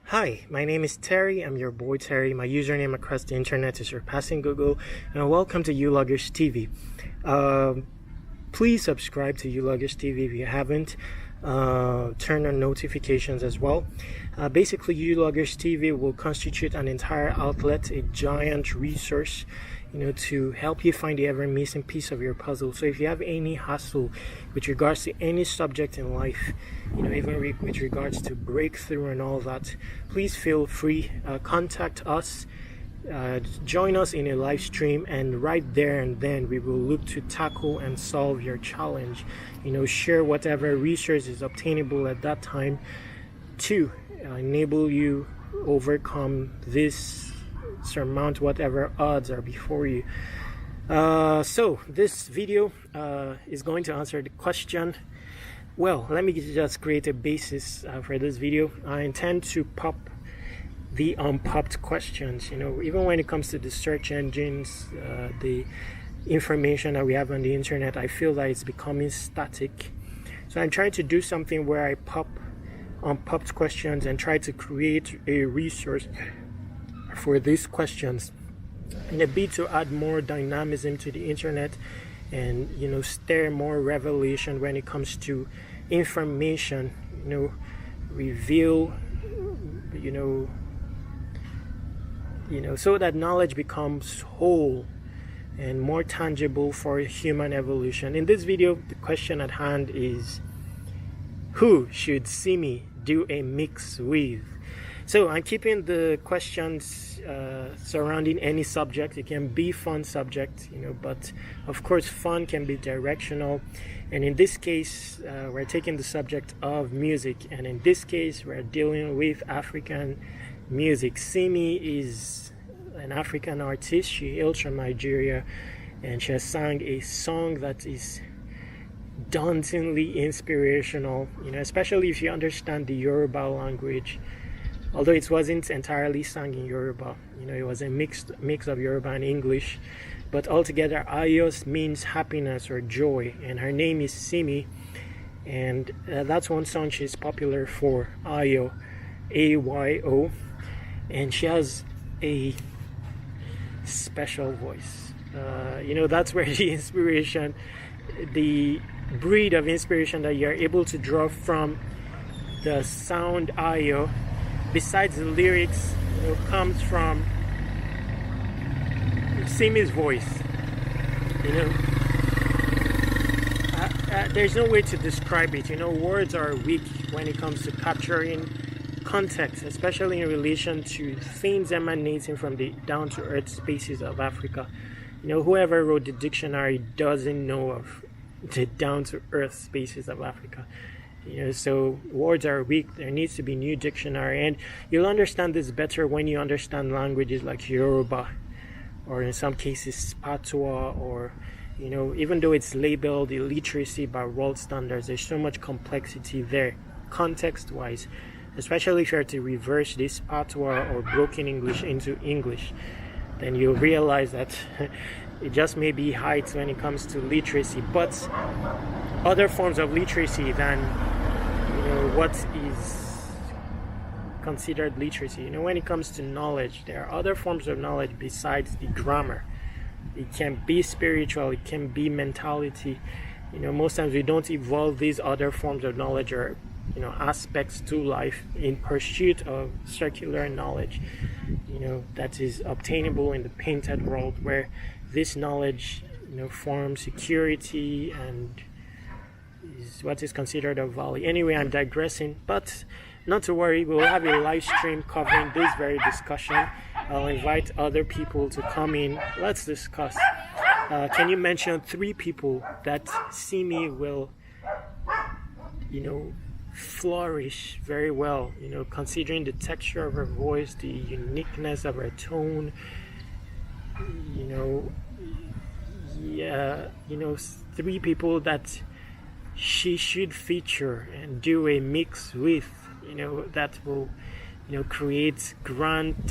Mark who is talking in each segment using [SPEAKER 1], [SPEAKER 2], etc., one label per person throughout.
[SPEAKER 1] Hi, my name is Terry. I'm your boy Terry. My username across the internet is Surpassing Google, and welcome to ULoggers TV. Please subscribe to ULoggers TV if you haven't. Turn on notifications as well. Basically, ULoggers TV will constitute an entire outlet, a giant resource, to help you find the ever missing piece of your puzzle. So if you have any hassle with regards to any subject in life, even with regards to breakthrough and all that, please feel free, contact us, join us in a live stream, and right there and then we will look to tackle and solve your challenge. Share whatever resource is obtainable at that time to enable you overcome this, surmount whatever odds are before you. So this video is going to answer the question. Well, let me just create a basis for this video. I intend to pop the unpopped questions. Even when it comes to the search engines, the information that we have on the internet, I feel that it's becoming static. So I'm trying to do something where I pop unpopped questions and try to create a resource for these questions in a bid to add more dynamism to the internet and stir more revelation when it comes to information, reveal, so that knowledge becomes whole and more tangible for human evolution. In this video, the question at hand is, who should Simi do a mix with? So I'm keeping the questions surrounding any subject. It can be fun subject, but of course fun can be directional. And in this case, we're taking the subject of music. And in this case, we're dealing with African music. Simi is an African artist. She hails from Nigeria, and she has sang a song that is dauntingly inspirational, especially if you understand the Yoruba language. Although it wasn't entirely sung in Yoruba, it was a mix of Yoruba and English. But altogether, Ayos means happiness or joy, and her name is Simi, and that's one song she's popular for, Ayo, A-Y-O, and she has a special voice. That's where the inspiration, the breed of inspiration that you're able to draw from the sound Ayo, besides the lyrics, comes from Simi's voice. There's no way to describe it. Words are weak when it comes to capturing context, especially in relation to things emanating from the down-to-earth spaces of Africa. Whoever wrote the dictionary doesn't know of the down-to-earth spaces of Africa. So words are weak. There needs to be new dictionary, and you'll understand this better when you understand languages like Yoruba, or in some cases Patois, or even though it's labeled illiteracy by world standards, there's so much complexity there, context-wise, especially if you are to reverse this Patois or broken English into English. Then you'll realize that it just may be heights when it comes to literacy, but other forms of literacy than what is considered literacy. When it comes to knowledge, there are other forms of knowledge besides the grammar. It can be spiritual, it can be mentality. Most times we don't evolve these other forms of knowledge or aspects to life in pursuit of circular knowledge, that is obtainable in the painted world, where this knowledge forms security and is what is considered of value. Anyway, I'm digressing, but not to worry, we'll have a live stream covering this very discussion. I'll invite other people to come in. Let's discuss. Can you mention 3 people that Simi will flourish very well, considering the texture of her voice, the uniqueness of her tone, 3 people that she should feature and do a mix with, that will create grand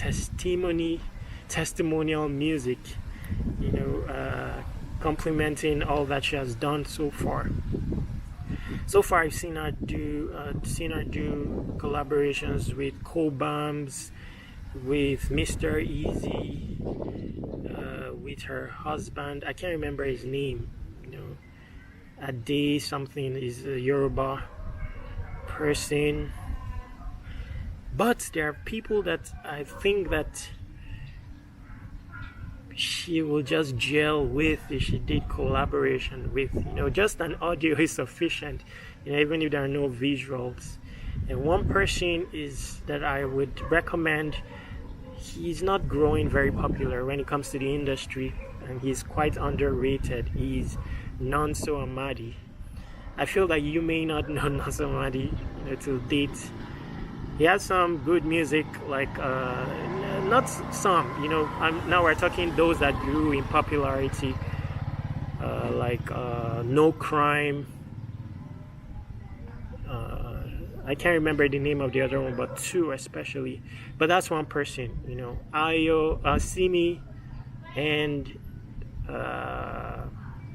[SPEAKER 1] testimonial music, complementing all that she has done so far. So far, I've seen her do collaborations with Cobams, with Mr. Easy, with her husband. I can't remember his name. Ade something is a Yoruba person. But there are people that I think that she will just gel with if she did collaboration with. Just an audio is sufficient, even if there are no visuals. And one person is that I would recommend. He's not growing very popular when it comes to the industry, and he's quite underrated. He's Nonso Amadi. I feel that you may not know Nonso Amadi, to date. He has some good music, like not some, now we're talking those that grew in popularity, like No Crime. I can't remember the name of the other one, but two especially. But that's one person,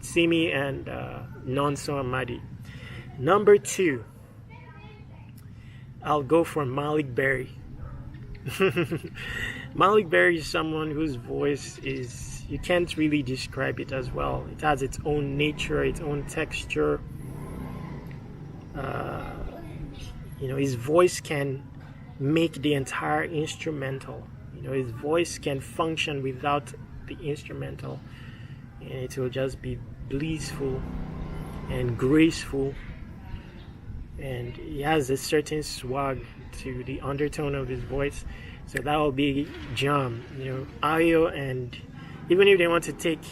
[SPEAKER 1] Simi and Nonso Amadi. Number 2, I'll go for Malik Berry. Malik Berry is someone whose voice is, you can't really describe it as well. It has its own nature, its own texture. His voice can make the entire instrumental. His voice can function without the instrumental, and it will just be blissful and graceful. And he has a certain swag to the undertone of his voice, so that will be jam. Ayo, and even if they want to take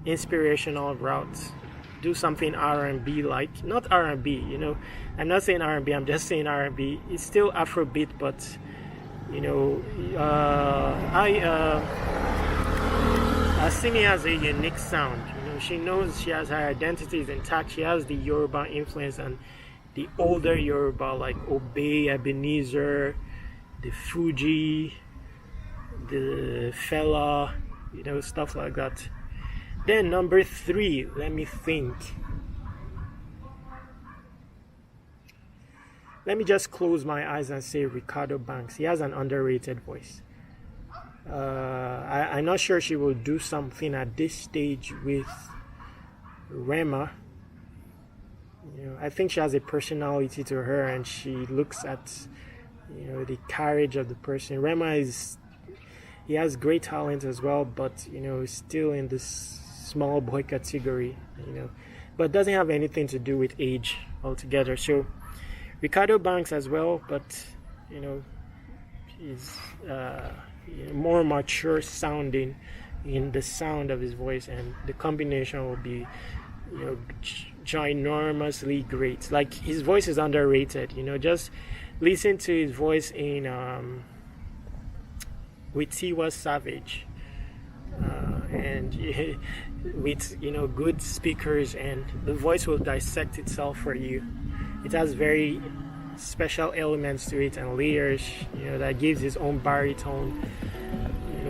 [SPEAKER 1] inspirational routes, do something R&B like, not R&B, I'm not saying R&B, I'm just saying R&B. It's still Afrobeat, but Simi has a unique sound. She knows she has her identity is intact. She has the Yoruba influence and the older Yoruba, like Obey, Ebenezer, the Fuji, the Fela, stuff like that. Then number 3, let me think. Let me just close my eyes and say Ricardo Banks. He has an underrated voice. I'm not sure she will do something at this stage with Rema. I think she has a personality to her, and she looks at the courage of the person. Rema he has great talent as well, but still in this small boy category, but doesn't have anything to do with age altogether. So Ricardo Banks as well, but he's more mature sounding in the sound of his voice, and the combination will be ginormously great. Like, his voice is underrated. Just listen to his voice in with Tiwa Savage, and with good speakers, and the voice will dissect itself for you. It has very special elements to it and layers, that gives its own baritone,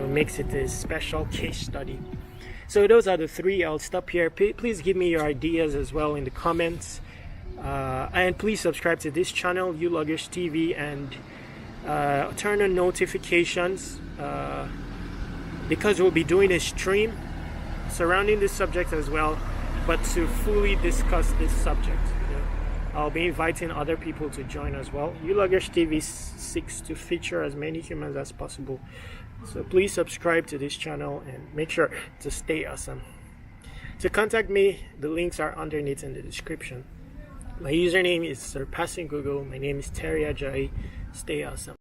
[SPEAKER 1] makes it a special case study. So those are the 3. I'll stop here. Please give me your ideas as well in the comments, and please subscribe to this channel, Luggage TV, and turn on notifications, because we'll be doing a stream surrounding this subject as well, but to fully discuss this subject. I'll be inviting other people to join as well. Luggage TV seeks to feature as many humans as possible. So please subscribe to this channel and make sure to stay awesome. To contact me, the links are underneath in the description. My username is Surpassing Google. My name is Terry Ajayi. Stay awesome.